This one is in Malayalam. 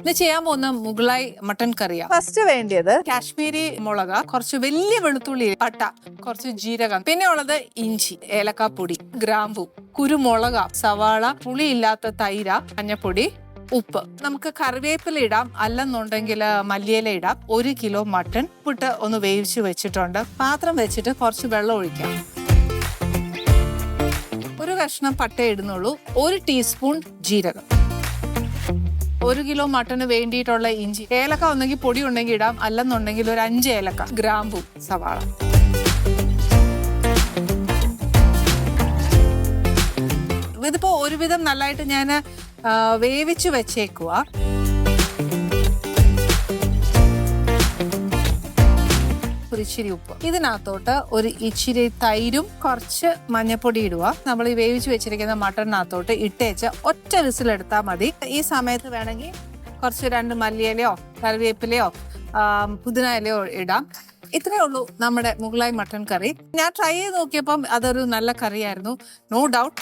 ഇത് ചെയ്യാൻ പോകുന്ന മുഗളായി മട്ടൺ കറിയാ. ഫസ്റ്റ് വേണ്ടിയത് കാശ്മീരി മുളക്, കുറച്ച് വലിയ വെളുത്തുള്ളി, പട്ട, കുറച്ച് ജീരകം, പിന്നെ ഉള്ളത് ഇഞ്ചി, ഏലക്കാപ്പൊടി, ഗ്രാമ്പു, കുരുമുളക്, സവാള, പുളിയില്ലാത്ത തൈര, മഞ്ഞപ്പൊടി, ഉപ്പ്. നമുക്ക് കറിവേപ്പില ഇടാം, അല്ലെന്നുണ്ടെങ്കിൽ മല്ലിയില ഇടാം. 1 കിലോ മട്ടൺ ഇട്ട് ഒന്ന് വേവിച്ച് വെച്ചിട്ടുണ്ട്. പാത്രം വെച്ചിട്ട് കുറച്ച് വെള്ളം ഒഴിക്കാം. ഒരു കഷ്ണം പട്ട ഇടുന്നുള്ളൂ. 1 ടീസ്പൂൺ ജീരകം, 1 കിലോ മട്ടന് വേണ്ടിയിട്ടുള്ള ഇഞ്ചി, ഏലക്ക ഒന്നെങ്കിൽ പൊടി ഉണ്ടെങ്കിൽ ഇടാം, അല്ലെന്നുണ്ടെങ്കിൽ ഒരു 5 ഏലക്ക, ഗ്രാമ്പു, സവാള. ഇതിപ്പോ ഒരുവിധം നല്ലതായിട്ട് ഞാൻ വേവിച്ചു വെച്ചേക്കുക. ഒരു ഇച്ചിരി ഉപ്പ്, ഇതിനകത്തോട്ട് ഒരു ഇച്ചിരി തൈരും കുറച്ച് മഞ്ഞപ്പൊടി ഇടുക. നമ്മൾ ഈ വേവിച്ച് വെച്ചിരിക്കുന്ന മട്ടണിനകത്തോട്ട് ഇട്ടേച്ച് ഒറ്റ വിസിലെടുത്താൽ മതി. ഈ സമയത്ത് വേണമെങ്കിൽ കുറച്ച് 2 മല്ലിയിലയോ കറിവേപ്പിലയോ പുതിന ഇലയോ ഇടാം. ഇത്രയേ ഉള്ളൂ നമ്മുടെ മുഗളായി മട്ടൺ കറി. ഞാൻ ട്രൈ ചെയ്ത് നോക്കിയപ്പം അതൊരു നല്ല കറിയായിരുന്നു, നോ ഡൗട്ട്.